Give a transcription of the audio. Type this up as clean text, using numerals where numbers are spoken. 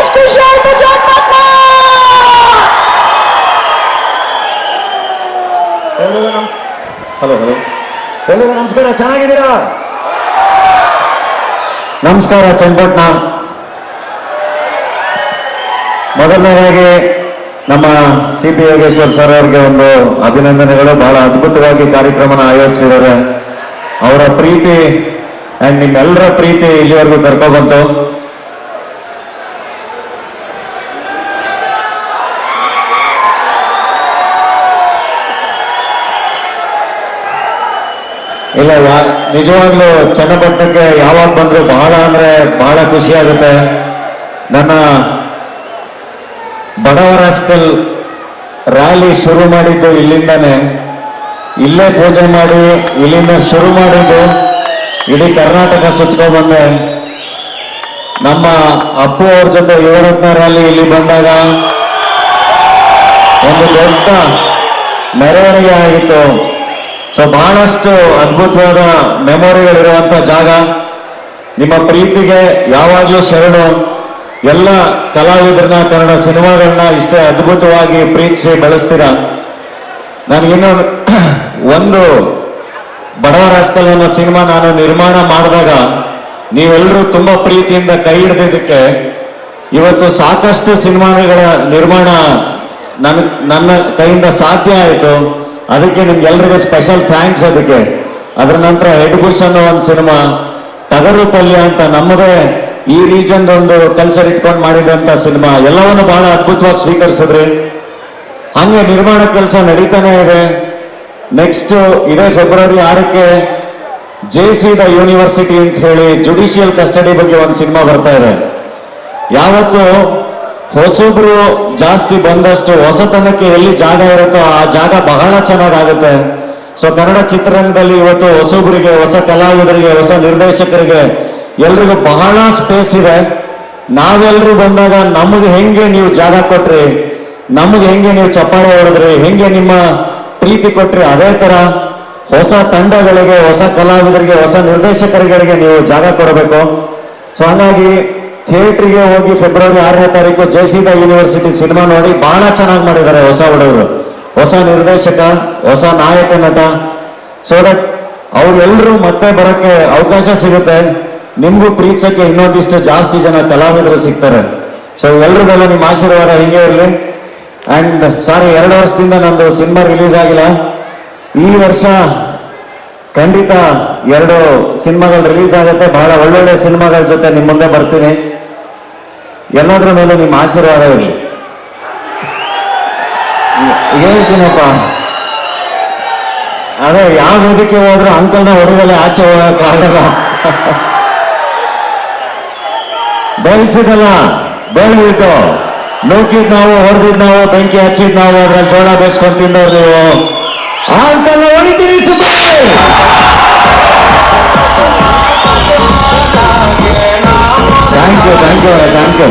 ಎಷ್ಟು ಖುಷಿ ಆಯ್ತು ಜಗನ್ನಾಥ. ಎಲ್ರಿಗೂ ನಮಸ್ಕಾರ. ಹಲೋ ಎಲ್ರಿಗೂ ನಮಸ್ಕಾರ. ಚೆನ್ನಾಗಿದ್ದೀರಾ? ನಮಸ್ಕಾರ ಚನ್ನಪಟ್ಟಣ. ಮೊದಲನೇದಾಗಿ ನಮ್ಮ ಸಿ ಪಿ ಯೋಗೇಶ್ವರ್ ಸರ್ ಅವರಿಗೆ ಒಂದು ಅಭಿನಂದನೆಗಳು. ಬಹಳ ಅದ್ಭುತವಾಗಿ ಕಾರ್ಯಕ್ರಮನ ಆಯೋಜಿಸಿದ್ದಾರೆ. ಅವರ ಪ್ರೀತಿ ಅಂಡ್ ನಿಮ್ಮೆಲ್ಲರ ಪ್ರೀತಿ ಇಲ್ಲಿವರೆಗೂ ಕರ್ಕೊಬಂತು. ಇಲ್ಲ, ನಿಜವಾಗ್ಲೂ ಚನ್ನಪಟ್ಟಣಕ್ಕೆ ಯಾವಾಗ ಬಂದ್ರು ಬಹಳ ಅಂದ್ರೆ ಬಹಳ ಖುಷಿ ಆಗುತ್ತೆ. ನನ್ನ ಬಡವರ ಸ್ಕಲ್ ರ್ಯಾಲಿ ಶುರು ಮಾಡಿದ್ದು ಇಲ್ಲಿಂದಾನೆ. ಇಲ್ಲೇ ಪೂಜೆ ಮಾಡಿ ಇಲ್ಲಿಂದ ಶುರು ಮಾಡಿದ್ದು ಇಡೀ ಕರ್ನಾಟಕ ಸುತ್ಕೊಂಡ್ಬಂದೆ. ನಮ್ಮ ಅಪ್ಪು ಅವ್ರ ಜೊತೆ ಯುವರತ್ನ ರ್ಯಾಲಿ ಇಲ್ಲಿ ಬಂದಾಗ ಒಂದು ದೊಡ್ಡ ಮೆರವಣಿಗೆ ಆಗಿತ್ತು. ಸೊ ಬಹಳಷ್ಟು ಅದ್ಭುತವಾದ ಮೆಮೊರಿಗಳಿರುವಂತ ಜಾಗ. ನಿಮ್ಮ ಪ್ರೀತಿಗೆ ಯಾವಾಗಲೂ ಶರಣು. ಎಲ್ಲ ಕಲಾವಿದರನ್ನ, ಕನ್ನಡ ಸಿನಿಮಾಗಳನ್ನ ಇಷ್ಟೇ ಅದ್ಭುತವಾಗಿ ಪ್ರೀತಿಸಿ ಬೆಳೆಸ್ತೀರ. ನನಗಿನ್ನು ಒಂದು ಬಡವರ ರಾಸ್ಕಲ್ ಅನ್ನೋ ಸಿನಿಮಾ ನಾನು ನಿರ್ಮಾಣ ಮಾಡಿದಾಗ ನೀವೆಲ್ಲರೂ ತುಂಬಾ ಪ್ರೀತಿಯಿಂದ ಕೈ ಹಿಡಿದಿದ್ದಕ್ಕೆ ಇವತ್ತು ಸಾಕಷ್ಟು ಸಿನಿಮಾಗಳ ನಿರ್ಮಾಣ ನನ್ನ ಕೈಯಿಂದ ಸಾಧ್ಯ ಆಯಿತು. ಅದಕ್ಕೆ ನಿಮ್ಗೆಲ್ರಿಗೂ ಸ್ಪೆಷಲ್ ಥ್ಯಾಂಕ್ಸ್. ಅದಕ್ಕೆ ಅದರ ನಂತರ ಹೆಡ್ ಬುಷ್ ಅನ್ನೋ ಒಂದು ಸಿನಿಮಾ, ಟಗರು ಪಲ್ಯ ಅಂತ ನಮ್ಮದೇ ಈ ರೀಜನ್ ಒಂದು ಕಲ್ಚರ್ ಇಟ್ಕೊಂಡು ಮಾಡಿದಂತ ಸಿನಿಮಾ, ಎಲ್ಲವನ್ನು ಬಹಳ ಅದ್ಭುತವಾಗಿ ಸ್ವೀಕರಿಸಿದ್ರಿ. ಹಂಗೆ ನಿರ್ಮಾಣ ಕೆಲಸ ನಡೀತಾನೆ ಇದೆ. ನೆಕ್ಸ್ಟ್ ಇದೇ ಫೆಬ್ರವರಿ 6ಕ್ಕೆ JC ದ ಯೂನಿವರ್ಸಿಟಿ ಅಂತ ಹೇಳಿ ಜುಡಿಷಿಯಲ್ ಕಸ್ಟಡಿ ಬಗ್ಗೆ ಒಂದು ಸಿನಿಮಾ ಬರ್ತಾ ಇದೆ. ಯಾವತ್ತು ಹೊಸಬ್ರು ಜಾಸ್ತಿ ಬಂದಷ್ಟು ಹೊಸತನಕ್ಕೆ ಎಲ್ಲಿ ಜಾಗ ಇರುತ್ತೋ ಆ ಜಾಗ ಬಹಳ ಚೆನ್ನಾಗಾಗುತ್ತೆ. ಸೊ ಕನ್ನಡ ಚಿತ್ರರಂಗದಲ್ಲಿ ಇವತ್ತು ಹೊಸಬ್ರಿಗೆ, ಹೊಸ ಕಲಾವಿದರಿಗೆ, ಹೊಸ ನಿರ್ದೇಶಕರಿಗೆ ಎಲ್ರಿಗೂ ಬಹಳ ಸ್ಪೇಸ್ ಇದೆ. ನಾವೆಲ್ಲರೂ ಬಂದಾಗ ನಮಗೆ ಹೆಂಗೆ ನೀವು ಜಾಗ ಕೊಟ್ರಿ, ನಮಗೆ ಹೆಂಗೆ ನೀವು ಚಪ್ಪಾಳೆ ಹೊಡೆದ್ರಿ, ಹೆಂಗೆ ನಿಮ್ಮ ಪ್ರೀತಿ ಕೊಟ್ರಿ, ಅದೇ ತರ ಹೊಸ ತಂಡಗಳಿಗೆ, ಹೊಸ ಕಲಾವಿದರಿಗೆ, ಹೊಸ ನಿರ್ದೇಶಕರಿಗೆ ನೀವು ಜಾಗ ಕೊಡಬೇಕು. ಸೊ ಹಾಗಾಗಿ ಥಿಯೇಟ್ರಿಗೆ ಹೋಗಿ ಫೆಬ್ರವರಿ 6ನೇ ತಾರೀಕು JC ದ ಯೂನಿವರ್ಸಿಟಿ ಸಿನಿಮಾ ನೋಡಿ. ಬಹಳ ಚೆನ್ನಾಗಿ ಮಾಡಿದ್ದಾರೆ ಹೊಸ ಹುಡುಗರು, ಹೊಸ ನಿರ್ದೇಶಕ, ಹೊಸ ನಾಯಕ ನಟ. ಸೊ ದಟ್ ಅವ್ರೆಲ್ಲರೂ ಮತ್ತೆ ಬರೋಕ್ಕೆ ಅವಕಾಶ ಸಿಗುತ್ತೆ. ನಿಮ್ಗೂ ಪ್ರೀತಿಸಕ್ಕೆ ಇನ್ನೊಂದಿಷ್ಟು ಜಾಸ್ತಿ ಜನ ಕಲಾವಿದರು ಸಿಗ್ತಾರೆ. ಸೊ ಎಲ್ರ ಮೇಲೆ ನಿಮ್ಮ ಆಶೀರ್ವಾದ ಹಿಂಗೆ ಇರಲಿ. ಅಂಡ್ ಸಾರಿ, 2 ವರ್ಷದಿಂದ ನಂದು ಸಿನಿಮಾ ರಿಲೀಸ್ ಆಗಿಲ್ಲ. ಈ ವರ್ಷ ಖಂಡಿತ 2 ಸಿನಿಮಾಗಳು ರಿಲೀಸ್ ಆಗುತ್ತೆ. ಬಹಳ ಒಳ್ಳೊಳ್ಳೆ ಸಿನಿಮಾಗಳ ಜೊತೆ ನಿಮ್ಮ ಮುಂದೆ ಬರ್ತೀನಿ. ಎಲ್ಲದ್ರ ಮೇಲೂ ನಿಮ್ಮ ಆಶೀರ್ವಾದ ಇರಲಿ. ಹೇಳ್ತೀನಪ್ಪ, ಅದೇ ಯಾವ ವೇದಿಕೆ ಹೋದ್ರೂ ಅಂಕಲ್ನ ಹೊಡೆದಲ್ಲೇ ಆಚೆ ಹೋಗಕ್ಕಾಗಲ್ಲ. ಬೆಳೆಸಿದಲ್ಲ ಬೆಳೆದಿತ್ತು, ನೂಕಿದ್ ನಾವು, ಹೊಡೆದಿದ್ ನಾವು, ಬೆಂಕಿ ಹಚ್ಚಿದ್ ನಾವು, ಅದ್ರಲ್ಲಿ ಜೋಳ ಬೇಸ್ಕೊಂಡು ತಿಂದವ್ರು ನೀವು. ಆ ಅಂಕಲ್ನ ಹೊಡಿತೀರಿ ಸುಮ್ಮನೆ. Thank you.